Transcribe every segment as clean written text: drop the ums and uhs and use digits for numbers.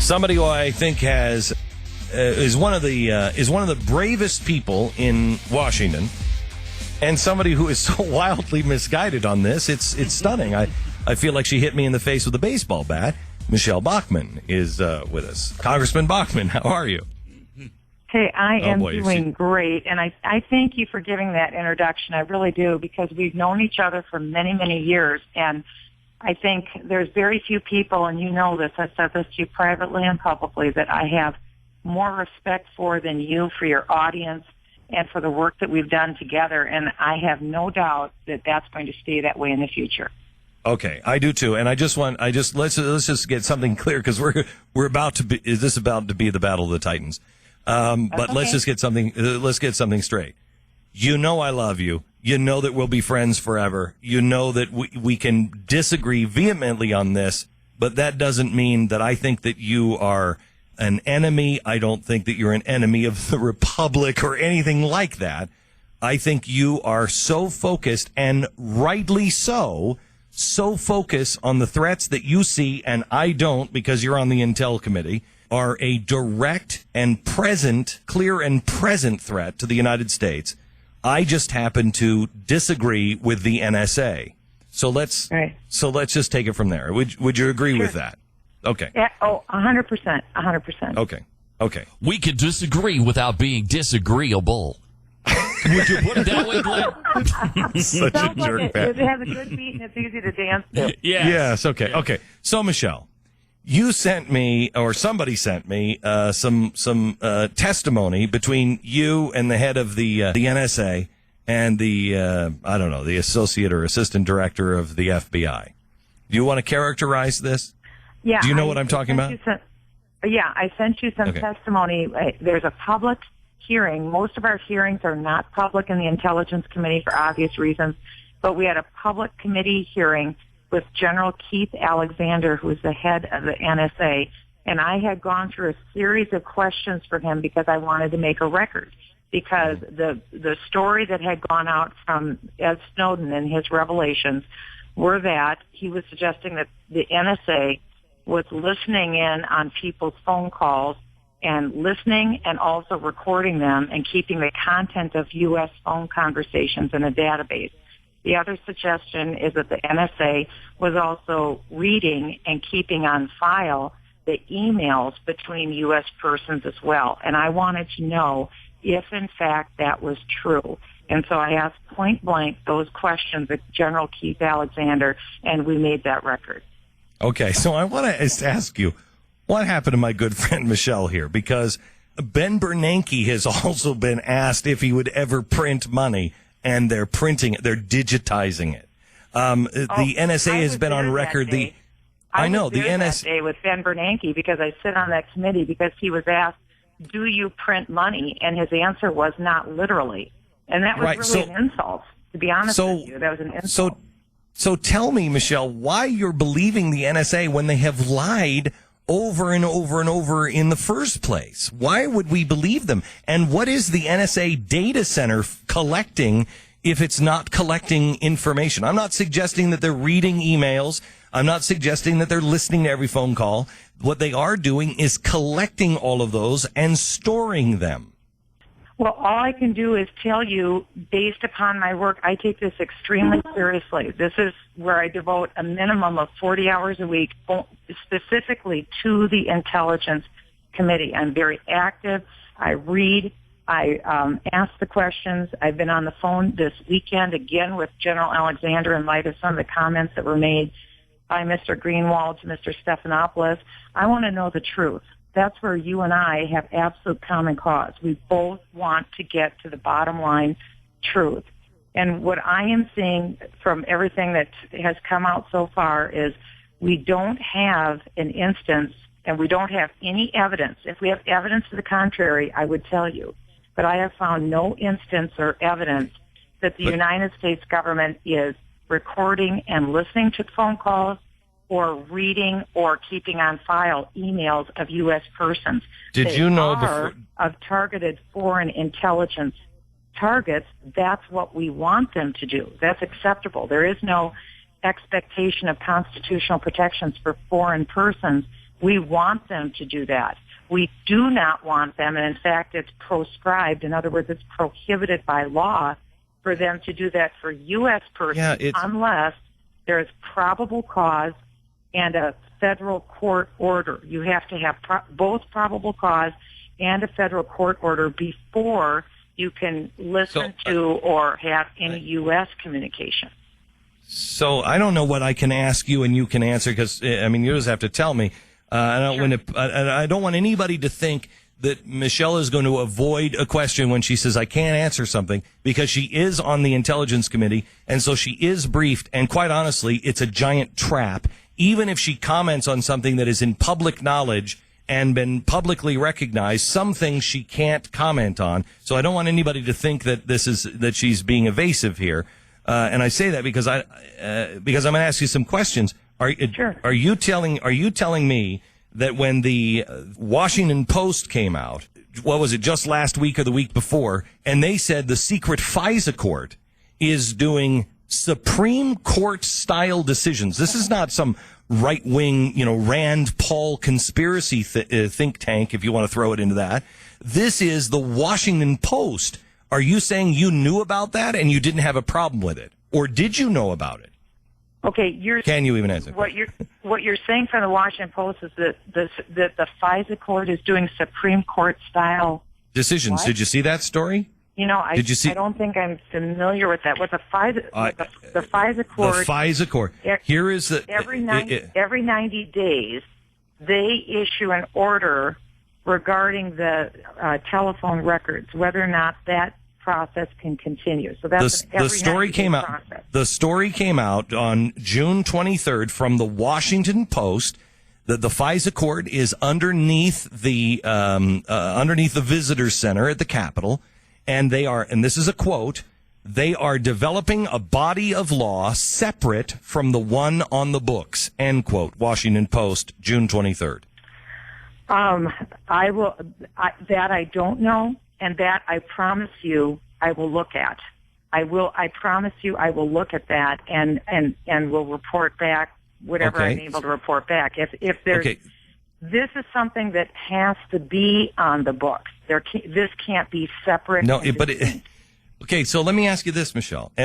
somebody who I think is one of the bravest people in Washington, and somebody who is so wildly misguided on this. It's stunning. I feel like she hit me in the face with a baseball bat. Michele Bachmann is with us. Congressman Bachmann, how are you? Hey, I am doing great, and I thank you for giving that introduction. I really do, because we've known each other for many, many years, and I think there's very few people, and you know this, I said this to you privately and publicly, that I have more respect for than you, for your audience and for the work that we've done together, and I have no doubt that that's going to stay that way in the future. Okay, I do too, and let's just get something clear, because we're about to be. Is this about to be the battle of the Titans? But let's just get something. Let's get something straight. You know I love you. You know that we'll be friends forever. You know that we can disagree vehemently on this, but that doesn't mean that I think that you are an enemy. I don't think that you're an enemy of the Republic or anything like that. I think you are so focused, and rightly so focused on the threats that you see, and I don't, because you're on the Intel Committee, are a direct and present, clear and present threat to the United States. I just happen to disagree with the NSA. So let's just take it from there. Would you agree with that? Okay. Yeah. Oh, 100%. 100%. Okay. We could disagree without being disagreeable. Would you put it that way, Glenn? Such a jerk. It has a good beat and it's easy to dance to. Yes. Okay. Okay. So, Michele, you sent me, or somebody sent me, some testimony between you and the head of the NSA and the the associate or assistant director of the FBI. Do you want to characterize this? Yeah. Do you know what I'm talking about? I sent you some testimony. There's a public hearing. Most of our hearings are not public in the Intelligence Committee for obvious reasons, but we had a public committee hearing with General Keith Alexander, who is the head of the NSA, and I had gone through a series of questions for him because I wanted to make a record, because the story that had gone out from Ed Snowden and his revelations were that he was suggesting that the NSA was listening in on people's phone calls and listening and also recording them and keeping the content of U.S. phone conversations in a database. The other suggestion is that the NSA was also reading and keeping on file the emails between U.S. persons as well. And I wanted to know if, in fact, that was true. And so I asked point blank those questions of General Keith Alexander, and we made that record. Okay, so I want to ask you, what happened to my good friend Michele here? Because Ben Bernanke has also been asked if he would ever print money, and they're printing it, they're digitizing it. The NSA has been on record. I know the NSA that day with Ben Bernanke, because I sit on that committee, because he was asked, "Do you print money?" And his answer was, "Not literally," and that was really an insult. To be honest with you, that was an insult. So tell me, Michele, why you're believing the NSA when they have lied over and over and over in the first place? Why would we believe them? And what is the NSA data center collecting if it's not collecting information? I'm not suggesting that they're reading emails. I'm not suggesting that they're listening to every phone call. What they are doing is collecting all of those and storing them. Well, all I can do is tell you, based upon my work, I take this extremely seriously. This is where I devote a minimum of 40 hours a week specifically to the Intelligence Committee. I'm very active. I read. I ask the questions. I've been on the phone this weekend again with General Alexander in light of some of the comments that were made by Mr. Greenwald to Mr. Stephanopoulos. I want to know the truth. That's where you and I have absolute common cause. We both want to get to the bottom line truth. And what I am seeing from everything that has come out so far is we don't have an instance and we don't have any evidence. If we have evidence to the contrary, I would tell you. But I have found no instance or evidence that the United States government is recording and listening to phone calls or reading or keeping on file emails of U.S. persons. Did you know of targeted foreign intelligence targets? That's what we want them to do. That's acceptable. There is no expectation of constitutional protections for foreign persons We want them to do that. We do not want them, and in fact, it's proscribed. In other words, it's prohibited by law for them to do that for U.S. persons unless there is probable cause and a federal court order. You have to have both probable cause and a federal court order before you can listen to or have any U.S. communication. So I don't know what I can ask you and you can answer because, I mean, you just have to tell me. I don't want anybody to think that Michele is going to avoid a question when she says I can't answer something because she is on the Intelligence Committee, and so she is briefed, and quite honestly, it's a giant trap. Even if she comments on something that is in public knowledge and been publicly recognized, some things she can't comment on. So I don't want anybody to think that that she's being evasive here. And I say that because I'm going to ask you some questions. Are you telling me that when the Washington Post came out, what was it, just last week or the week before, and they said the secret FISA court is doing Supreme Court style decisions? This is not some right-wing, Rand Paul conspiracy think tank, if you want to throw it into that. This is the Washington Post. Are you saying you knew about that and you didn't have a problem with it? Or did you know about it? Okay, can you even answer? What you're saying from the Washington Post is that the FISA court is doing Supreme Court style decisions. What? Did you see that story? I don't think I'm familiar with that. What the FISA court? The FISA court. Here is the every 90 days they issue an order regarding the telephone records, whether or not that process can continue. So that's the story came out. Process. The story came out on June 23rd from the Washington Post that the FISA court is underneath the visitor center at the Capitol, and they are, and this is a quote, they are developing a body of law separate from the one on the books. End quote. Washington Post, June 23rd. I don't know. And that I promise you I will look at. I promise you I will look at that and will report back whatever I'm able to report back. If there's this is something that has to be on the books. This can't be separate. No, okay, so let me ask you this, Michele. I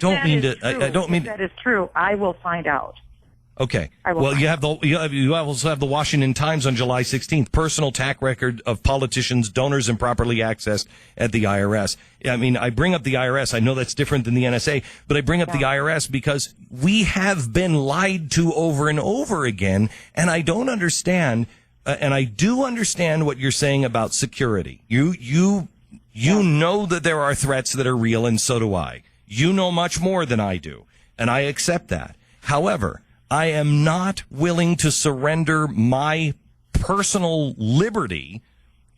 don't mean if that is true, I will find out. Okay. Well, you also have the Washington Times on July 16th. Personal track record of politicians, donors improperly accessed at the IRS. I mean, I bring up the IRS. I know that's different than the NSA, but I bring up the IRS because we have been lied to over and over again. And I don't understand. And I do understand what you're saying about security. You know that there are threats that are real, and so do I. You know much more than I do, and I accept that. However, I am not willing to surrender my personal liberty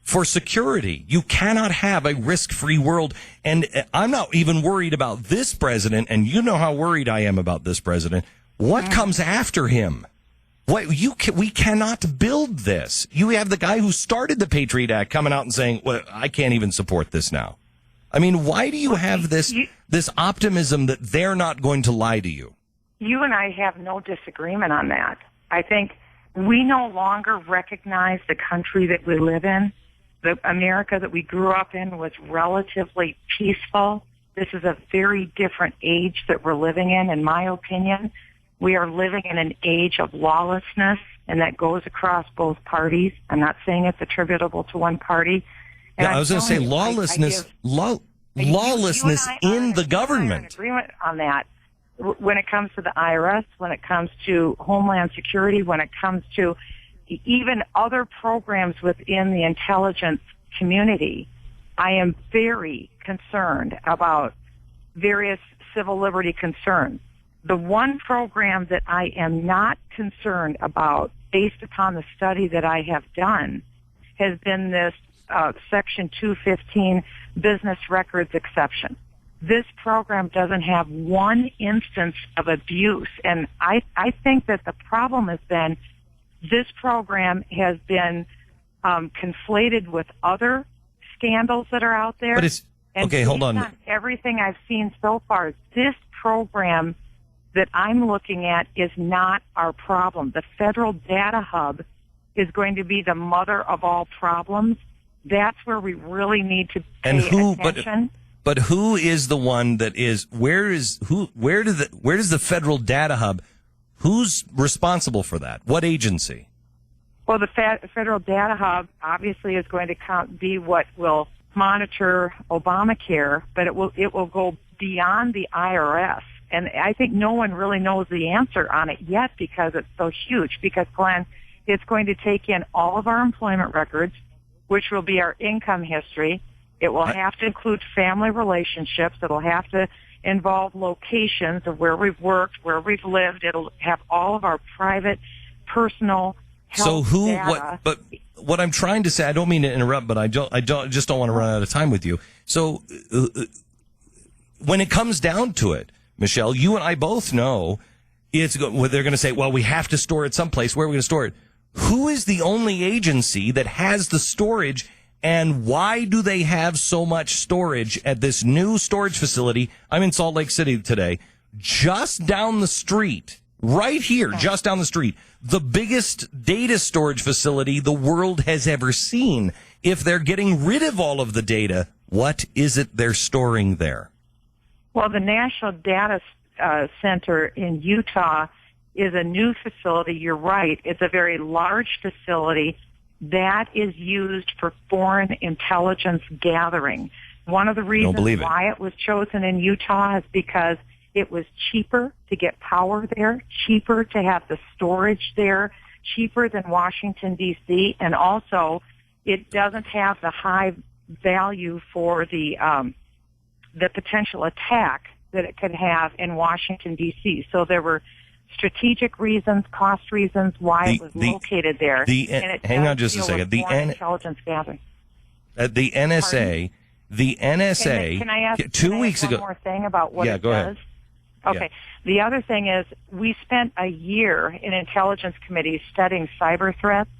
for security. You cannot have a risk-free world. And I'm not even worried about this president, and you know how worried I am about this president. What comes after him? We cannot build this. You have the guy who started the Patriot Act coming out and saying, well, I can't even support this now. I mean, why do you have this optimism that they're not going to lie to you? You and I have no disagreement on that. I think we no longer recognize the country that we live in. The America that we grew up in was relatively peaceful. This is a very different age that we're living in my opinion. We are living in an age of lawlessness, and that goes across both parties. I'm not saying it's attributable to one party. And I was going to say lawlessness, lawlessness in the government. Agreement on that. When it comes to the IRS, when it comes to Homeland Security, when it comes to even other programs within the intelligence community, I am very concerned about various civil liberty concerns. The one program that I am not concerned about, based upon the study that I have done, has been this Section 215 business records exception. This program doesn't have one instance of abuse, and I think that the problem has been this program has been conflated with other scandals that are out there. But hold on. Everything I've seen so far, this program that I'm looking at is not our problem. The Federal Data Hub is going to be the mother of all problems, that's where we really need to pay attention. But who is the one that is? Where does the federal data hub? Who's responsible for that? What agency? Well, the federal data hub obviously is going to be what will monitor Obamacare, but it will go beyond the IRS. And I think no one really knows the answer on it yet because it's so huge. Because, Glenn, it's going to take in all of our employment records, which will be our income history. It will have to include family relationships. It'll have to involve locations of where we've worked, where we've lived. It'll have all of our private, personal health data. But what I'm trying to say, I don't mean to interrupt, but I just don't want to run out of time with you. So when it comes down to it, Michele, you and I both know they're going to say, well, we have to store it someplace. Where are we going to store it? Who is the only agency that has the storage, and why do they have so much storage at this new storage facility? I'm in Salt Lake City today, just down the street, right here, just down the street, the biggest data storage facility the world has ever seen. If they're getting rid of all of the data, what is it they're storing there? Well, the National Data Center in Utah is a new facility. You're right. It's a very large facility that is used for foreign intelligence gathering. One of the reasons why it was chosen in Utah is because it was cheaper to get power there, cheaper to have the storage there, cheaper than Washington, D.C., and also it doesn't have the high value for the potential attack that it could have in Washington, D.C. So there were strategic reasons, cost reasons why it was located there. Hang on just a second. Intelligence gathering. The NSA, Can I ask 2 weeks ago. One more thing about what it go does? ahead. Okay. Yeah. The other thing is we spent a year in intelligence committees studying cyber threats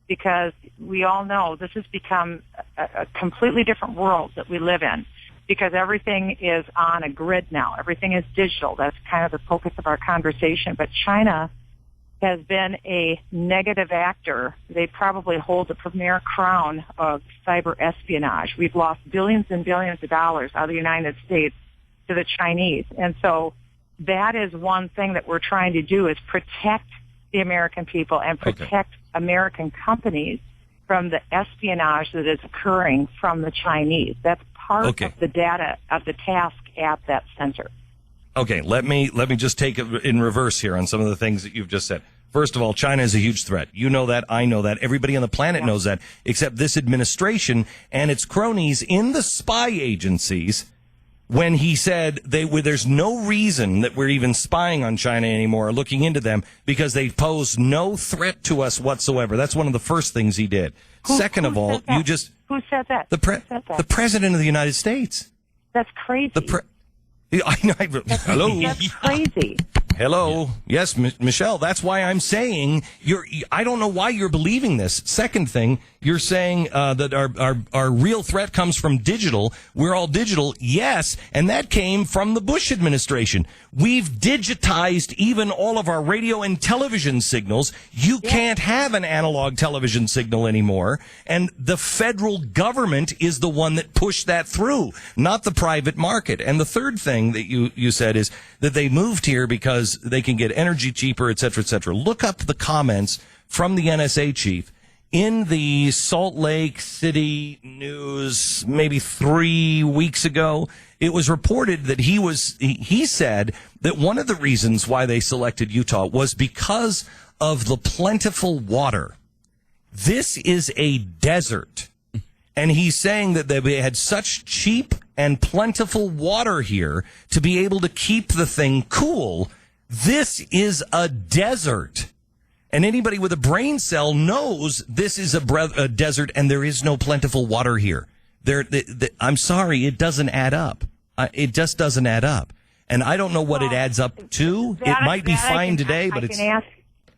because we all know this has become a completely different world that we live in. Because everything is on a grid now. Everything is digital. That's kind of the focus of our conversation. But China has been a negative actor. They probably hold the premier crown of cyber espionage. We've lost billions and billions of dollars out of the United States to the Chinese. And so that is one thing that we're trying to do is protect the American people and protect American companies from the espionage that is occurring from the Chinese. That's part of the data of the task at that center. Okay, let me just take it in reverse here on some of the things that you've just said. First of all, China is a huge threat. You know that, I know that, everybody on the planet knows that, except this administration and its cronies in the spy agencies. When he said there's no reason that we're even spying on China anymore or looking into them because they pose no threat to us whatsoever. That's one of the first things he did. Second of all, Who said that? The President of the United States. That's crazy. Hello. That's crazy. Hello. Yes, Michele, that's why I'm saying I don't know why you're believing this. Second thing, you're saying that our real threat comes from digital. We're all digital. Yes, and that came from the Bush administration. We've digitized even all of our radio and television signals. You can't have an analog television signal anymore. And the federal government is the one that pushed that through, not the private market. And the third thing that you said is that they moved here because they can get energy cheaper, et cetera, et cetera. Look up the comments from the NSA chief in the Salt Lake City news maybe 3 weeks ago. It was reported that he said that one of the reasons why they selected Utah was because of the plentiful water. This is a desert. And he's saying that they had such cheap and plentiful water here to be able to keep the thing cool. This is a desert. And anybody with a brain cell knows this is a desert and there is no plentiful water here. I'm sorry, it doesn't add up. It just doesn't add up. And I don't know what it adds up to. It might be fine today, but it's...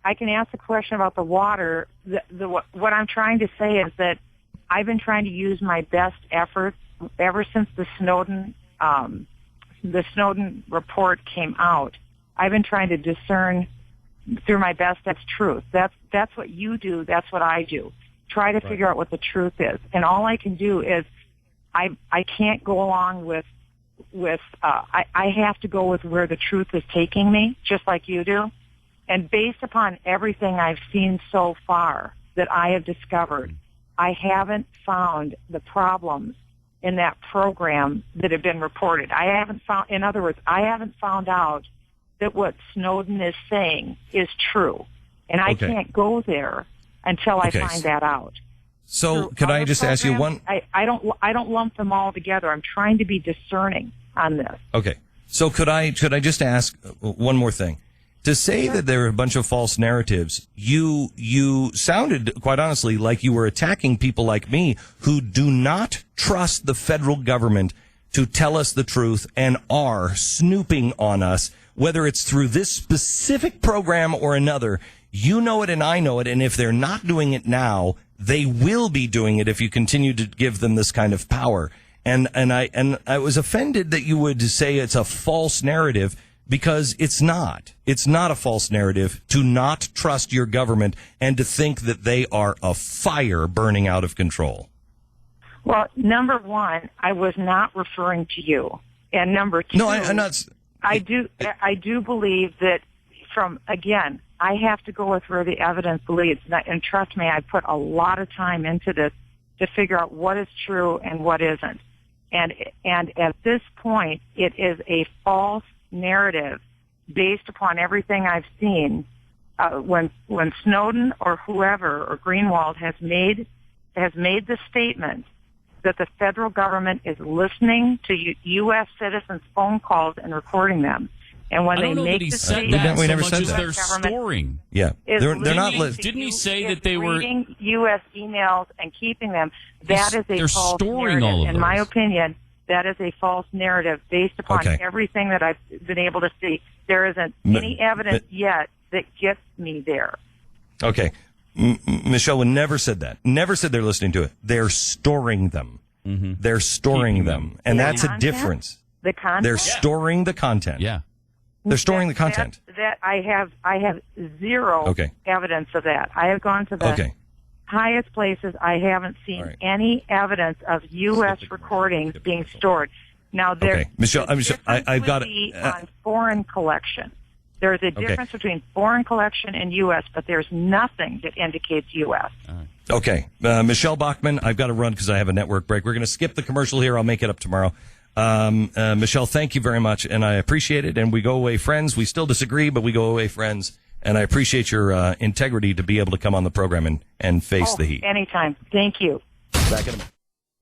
I can ask a question about the water. What I'm trying to say is that I've been trying to use my best efforts ever since the Snowden report came out. I've been trying to discern through my best, that's truth. That's what you do. That's what I do. Try to figure out what the truth is. And all I can do is I can't go along with I have to go with where the truth is taking me, just like you do. And based upon everything I've seen so far that I have discovered, I haven't found the problems in that program that have been reported. In other words, I haven't found out that what Snowden is saying is true. And I can't go there until I find that out. So could I just ask you one? I don't lump them all together. I'm trying to be discerning on this. Okay. So could I just ask one more thing? To say that there are a bunch of false narratives, you sounded, quite honestly, like you were attacking people like me who do not trust the federal government to tell us the truth and are snooping on us, whether it's through this specific program or another. You know it and I know it, and if they're not doing it now, they will be doing it if you continue to give them this kind of power. And I was offended that you would say it's a false narrative, because it's not. It's not a false narrative to not trust your government and to think that they are a fire burning out of control. Well, number one, I was not referring to you. And number two, no, I'm not. I do believe that again, I have to go with where the evidence leads. And trust me, I put a lot of time into this to figure out what is true and what isn't. And at this point, it is a false narrative based upon everything I've seen. When Snowden or whoever or Greenwald has made the statement that the federal government is listening to U.S. citizens' phone calls and recording them, and when they make the statement, we never said that. They're storing. Yeah, they're not. Didn't he say that they were reading U.S. emails and keeping them? That is a false storing narrative. all of In those. my opinion, that is a false narrative based upon everything that I've been able to see. There isn't any evidence yet that gets me there. Okay. Michele never said that. Never said they're listening to it. They're storing them. Mm-hmm. They're storing them. And that's a difference. The content? They're storing the content. Yeah. They're storing the content. That I have zero evidence of that. I have gone to the highest places. I haven't seen any evidence of U.S. recordings being stored. Now, Michele, I've got on foreign collection. There's a difference between foreign collection and U.S., but there's nothing that indicates U.S. Okay. Michele Bachmann, I've got to run because I have a network break. We're going to skip the commercial here. I'll make it up tomorrow. Michele, thank you very much, and I appreciate it. And we go away friends. We still disagree, but we go away friends. And I appreciate your integrity to be able to come on the program and face the heat. Anytime. Thank you. Back in a minute.